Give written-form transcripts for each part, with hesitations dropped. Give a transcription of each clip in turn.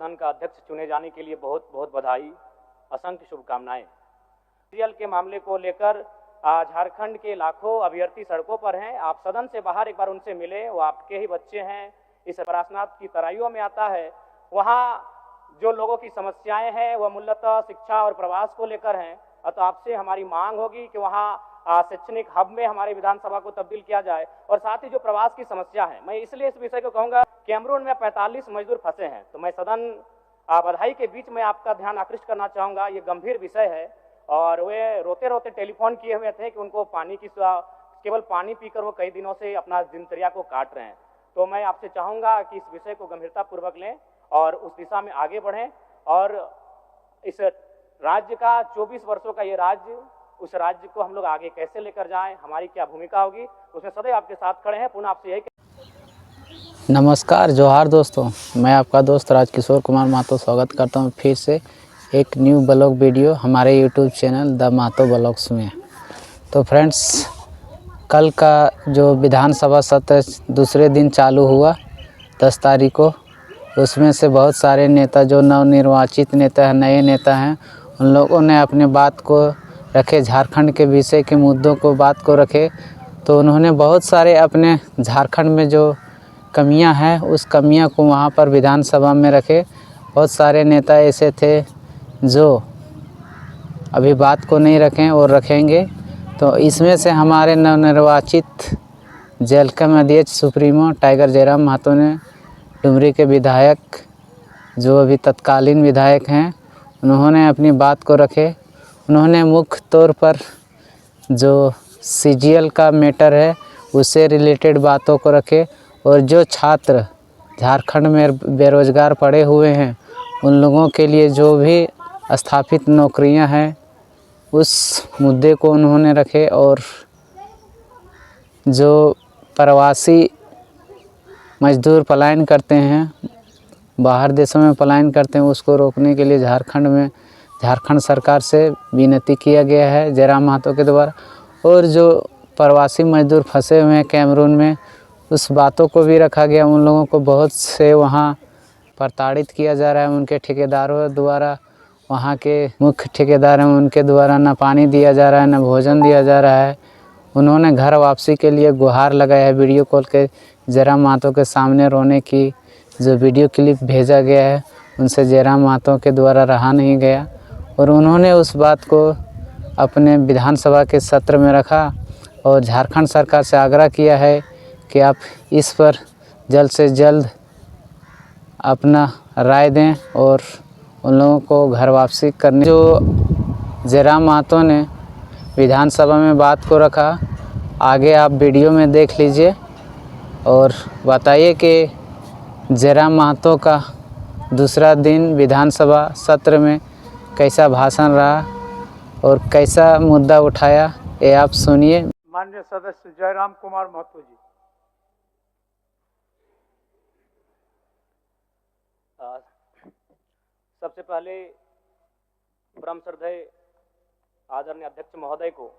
सदन का अध्यक्ष चुने जाने के लिए बहुत बहुत बधाई, असंख्य शुभकामनाएं। सीरियल के मामले को लेकर झारखंड के लाखों अभ्यर्थी सड़कों पर हैं। आप सदन से बाहर एक बार उनसे मिले, वो आपके ही बच्चे हैं, इस परासनाथ की तराइयों में आता है। वहाँ जो लोगों की समस्याएं हैं वह मूलतः शिक्षा और प्रवास को लेकर हैं। तो आपसे हमारी मांग होगी कि वहाँ शैक्षणिक हब में हमारे विधानसभा को तब्दील किया जाए। और साथ ही जो प्रवास की समस्या है, मैं इसलिए इस विषय को कहूँगा, कैमरून में 45 मजदूर फंसे हैं। तो मैं सदन बधाई के बीच में आपका ध्यान आकृष्ट करना चाहूँगा, ये गंभीर विषय है। और वे रोते रोते टेलीफोन किए हुए थे कि उनको पानी की केवल पानी पीकर वो कई दिनों से अपना दिनचर्या को काट रहे हैं। तो मैं आपसे चाहूँगा कि इस विषय को गंभीरतापूर्वक लें और उस दिशा में आगे बढ़ें। और इस राज्य का 24 वर्षों का ये राज्य, उस राज्य को हम लोग आगे कैसे लेकर जाएं, हमारी क्या भूमिका होगी, उसमें सदैव आपके साथ खड़े हैं। पुनः आपसे यही नमस्कार, जोहार दोस्तों, मैं आपका दोस्त राजकिशोर कुमार महतो स्वागत करता हूं फिर से एक न्यू ब्लॉग वीडियो हमारे YouTube channel the Mahato blogs में। तो फ्रेंड्स, कल का जो विधानसभा सत्र दूसरे दिन चालू हुआ 10 तारीख को, उसमें से बहुत सारे नेता जो नवनिर्वाचित नेता हैं, नए नेता हैं, उन लोगों ने अपने बात को रखे, झारखंड के विषय के मुद्दों को बात को रखे। तो उन्होंने बहुत सारे अपने झारखंड में जो कमियां हैं उस कमियां को वहां पर विधानसभा में रखे। बहुत सारे नेता ऐसे थे जो अभी बात को नहीं रखें और रखेंगे। तो इसमें से हमारे नवनिर्वाचित जलकम अध्यक्ष सुप्रीमो टाइगर जयराम महतो ने, डुमरी के विधायक जो अभी तत्कालीन विधायक हैं, उन्होंने अपनी बात को रखे। उन्होंने मुख्य तौर पर जो सीजीएल का मैटर है उससे रिलेटेड बातों को रखे। और जो छात्र झारखंड में बेरोज़गार पड़े हुए हैं, उन लोगों के लिए जो भी स्थापित नौकरियां हैं उस मुद्दे को उन्होंने रखे। और जो प्रवासी मजदूर पलायन करते हैं, बाहर देशों में पलायन करते हैं, उसको रोकने के लिए झारखंड सरकार से विनती किया गया है जयराम महतो के द्वारा। और जो प्रवासी मजदूर फंसे हुए हैं कैमरून में, उस बातों को भी रखा गया। उन लोगों को बहुत से वहाँ प्रताड़ित किया जा रहा है उनके ठेकेदारों द्वारा। वहाँ के मुख्य ठेकेदार हैं, उनके द्वारा न पानी दिया जा रहा है, न भोजन दिया जा रहा है। उन्होंने घर वापसी के लिए गुहार लगाया है। वीडियो कॉल के जयराम महतो के सामने रोने की जो वीडियो क्लिप भेजा गया है, उनसे जयराम महतो के द्वारा रहा नहीं गया। और उन्होंने उस बात को अपने विधानसभा के सत्र में रखा और झारखंड सरकार से आग्रह किया है कि आप इस पर जल्द से जल्द अपना राय दें और उन लोगों को घर वापसी करने। जो जयराम महतो ने विधानसभा में बात को रखा, आगे आप वीडियो में देख लीजिए और बताइए कि जयराम महतो का दूसरा दिन विधानसभा सत्र में कैसा भाषण रहा और कैसा मुद्दा उठाया, ये आप सुनिए। माननीय सदस्य जयराम कुमार महतो जी। सबसे पहले परम श्रद्धेय आदरणीय अध्यक्ष महोदय को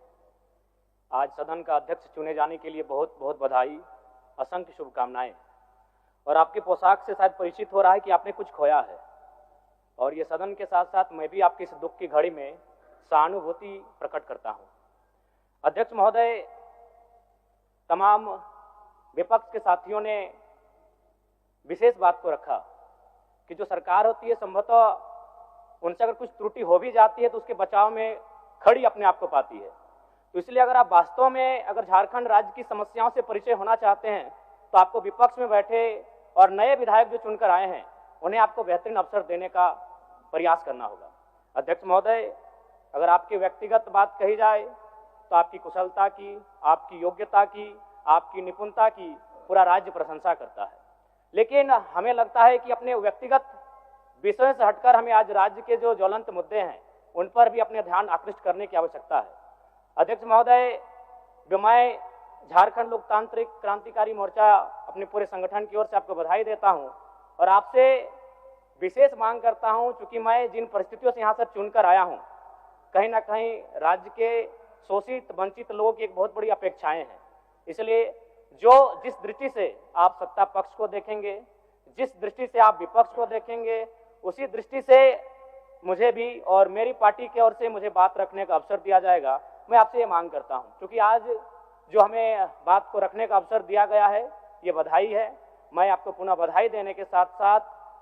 आज सदन का अध्यक्ष चुने जाने के लिए बहुत बहुत बधाई, असंख्य शुभकामनाएं। और आपके पोशाक से शायद परिचित हो रहा है कि आपने कुछ खोया है। और ये सदन के साथ साथ मैं भी आपकी इस दुख की घड़ी में सहानुभूति प्रकट करता हूं। अध्यक्ष महोदय, तमाम विपक्ष के साथियों ने विशेष बात को रखा कि जो सरकार होती है, संभवतः उनसे अगर कुछ त्रुटि हो भी जाती है तो उसके बचाव में खड़ी अपने आप को पाती है। तो इसलिए अगर आप वास्तव में अगर झारखंड राज्य की समस्याओं से परिचय होना चाहते हैं तो आपको विपक्ष में बैठे और नए विधायक जो चुनकर आए हैं उन्हें आपको बेहतरीन अवसर देने का प्रयास करना होगा। अध्यक्ष महोदय, अगर आपकी व्यक्तिगत बात कही जाए तो आपकी कुशलता की, आपकी योग्यता की, आपकी निपुणता की पूरा राज्य प्रशंसा करता है। लेकिन हमें लगता है कि अपने व्यक्तिगत विषयों से हटकर हमें आज राज्य के जो ज्वलंत मुद्दे हैं उन पर भी अपने ध्यान आकृष्ट करने की आवश्यकता है। अध्यक्ष महोदय, मैं झारखंड लोकतांत्रिक क्रांतिकारी मोर्चा अपने पूरे संगठन की ओर से आपको बधाई देता हूं और आपसे विशेष मांग करता हूं, चूंकि मैं जिन परिस्थितियों से यहाँ से चुनकर आया हूं, कहीं ना कहीं राज्य के शोषित वंचित लोगों की एक बहुत बड़ी अपेक्षाएं हैं। इसलिए जिस दृष्टि से आप सत्ता पक्ष को देखेंगे, जिस दृष्टि से आप विपक्ष को देखेंगे, उसी दृष्टि से मुझे भी और मेरी पार्टी की ओर से मुझे बात रखने का अवसर दिया जाएगा। मैं आपसे ये मांग करता हूँ, क्योंकि आज जो हमें बात को रखने का अवसर दिया गया है, ये बधाई है। मैं आपको पुनः बधाई देने के साथ साथ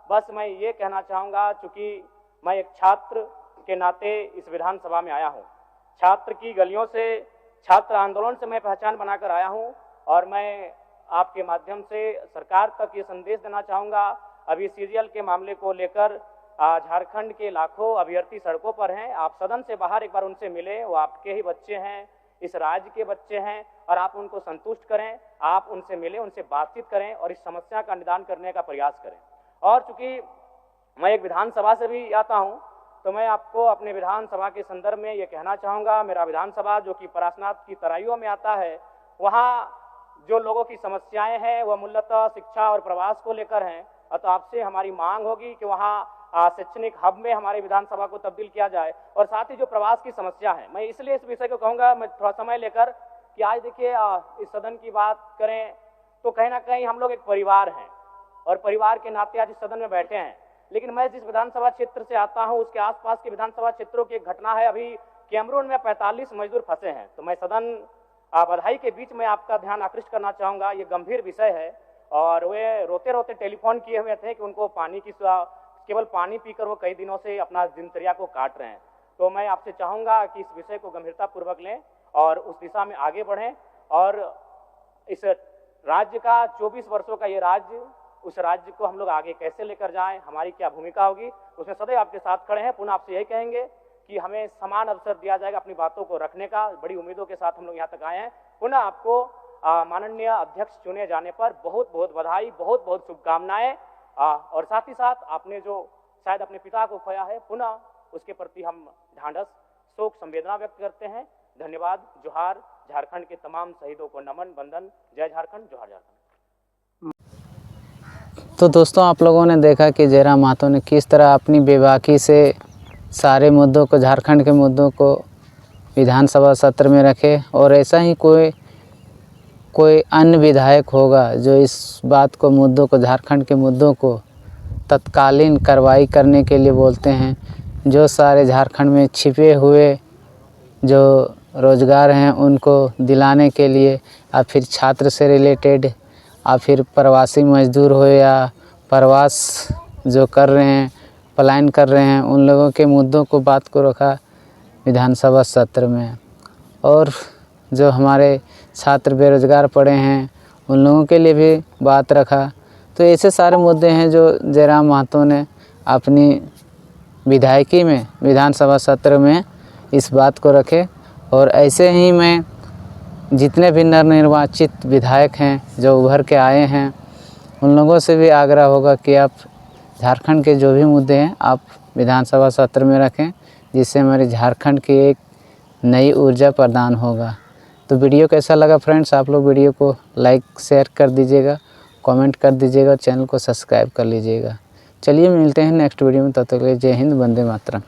बस मैं ये कहना चाहूँगा, चूँकि मैं एक छात्र के नाते इस विधानसभा में आया हूँ, छात्र की गलियों से, छात्र आंदोलन से मैं पहचान बनाकर आया हूँ, और मैं आपके माध्यम से सरकार तक ये संदेश देना चाहूँगा। अभी सीरियल के मामले को लेकर झारखंड के लाखों अभ्यर्थी सड़कों पर हैं। आप सदन से बाहर एक बार उनसे मिलें, वो आपके ही बच्चे हैं, इस राज्य के बच्चे हैं, और आप उनको संतुष्ट करें, आप उनसे मिलें, उनसे बातचीत करें और इस समस्या का निदान करने का प्रयास करें। और चूँकि मैं एक विधानसभा से भी आता हूँ, तो मैं आपको अपने विधानसभा के संदर्भ में ये कहना चाहूँगा, मेरा विधानसभा जो कि परासनाथ की तराइयों में आता है, वहाँ जो लोगों की समस्याएं हैं वह मूलतः शिक्षा और प्रवास को लेकर हैं। तो आपसे हमारी मांग होगी कि वहाँ शैक्षणिक हब में हमारे विधानसभा को तब्दील किया जाए। और साथ ही जो प्रवास की समस्या है, मैं इसलिए इस विषय को कहूँगा, मैं थोड़ा समय लेकर, कि आज देखिए इस सदन की बात करें तो कहीं ना कहीं हम लोग एक परिवार हैं, और परिवार के नाते आज इस सदन में बैठे हैं। लेकिन मैं जिस विधानसभा क्षेत्र से आता हूं, उसके आसपास के विधानसभा क्षेत्रों की एक घटना है। अभी कैमरून में 45 मजदूर फंसे हैं। तो मैं सदन बधाई के बीच में आपका ध्यान आकृष्ट करना चाहूँगा, ये गंभीर विषय है, और वे रोते रोते टेलीफोन किए हुए थे कि उनको पानी की, केवल पानी पीकर वो कई दिनों से अपना दिनचर्या को काट रहे हैं। तो मैं आपसे चाहूँगा कि इस विषय को गंभीरतापूर्वक लें और उस दिशा में आगे बढ़ें, और इस राज्य का 24 वर्षों का ये राज्य, उस राज्य को हम लोग आगे कैसे लेकर जाएं, हमारी क्या भूमिका होगी, उसमें सदैव आपके साथ खड़े हैं। पुनः आपसे यही कहेंगे कि हमें समान अवसर दिया जाएगा अपनी बातों को रखने का। बड़ी उम्मीदों के साथ हम लोग यहाँ तक आए हैं। पुनः आपको माननीय अध्यक्ष चुने जाने पर बहुत बहुत बधाई, बहुत बहुत शुभकामनाएं। और साथ ही साथ आपने जो शायद अपने पिता को खोया है, पुनः उसके प्रति हम ढांढस, शोक, संवेदना व्यक्त करते हैं। धन्यवाद। जोहार। झारखंड के तमाम शहीदों को नमन, वंदन। जय झारखंड, जोहार झारखंड। तो दोस्तों, आप लोगों ने देखा कि जयराम महतो ने किस तरह अपनी बेबाकी से सारे मुद्दों को, झारखंड के मुद्दों को विधानसभा सत्र में रखे, और ऐसा ही कोई अन्य विधायक होगा जो इस बात को, मुद्दों को, झारखंड के मुद्दों को तत्कालीन कार्रवाई करने के लिए बोलते हैं। जो सारे झारखंड में छिपे हुए जो रोज़गार हैं उनको दिलाने के लिए, या फिर छात्र से रिलेटेड, या फिर प्रवासी मजदूर हो, या प्रवास जो कर रहे हैं, पलायन कर रहे हैं, उन लोगों के मुद्दों को, बात को रखा विधानसभा सत्र में। और जो हमारे छात्र बेरोज़गार पड़े हैं उन लोगों के लिए भी बात रखा। तो ऐसे सारे मुद्दे हैं जो जयराम महतो ने अपनी विधायकी में, विधानसभा सत्र में इस बात को रखे। और ऐसे ही मैं जितने भी नवनिर्वाचित विधायक हैं जो उभर के आए हैं, उन लोगों से भी आग्रह होगा कि आप झारखंड के जो भी मुद्दे हैं आप विधानसभा सत्र में रखें, जिससे हमारे झारखंड की एक नई ऊर्जा प्रदान होगा। तो वीडियो कैसा लगा फ्रेंड्स, आप लोग वीडियो को लाइक शेयर कर दीजिएगा, कमेंट कर दीजिएगा, चैनल को सब्सक्राइब कर लीजिएगा। चलिए मिलते हैं नेक्स्ट वीडियो में, तब तक के लिए जय हिंद, वंदे मातरम।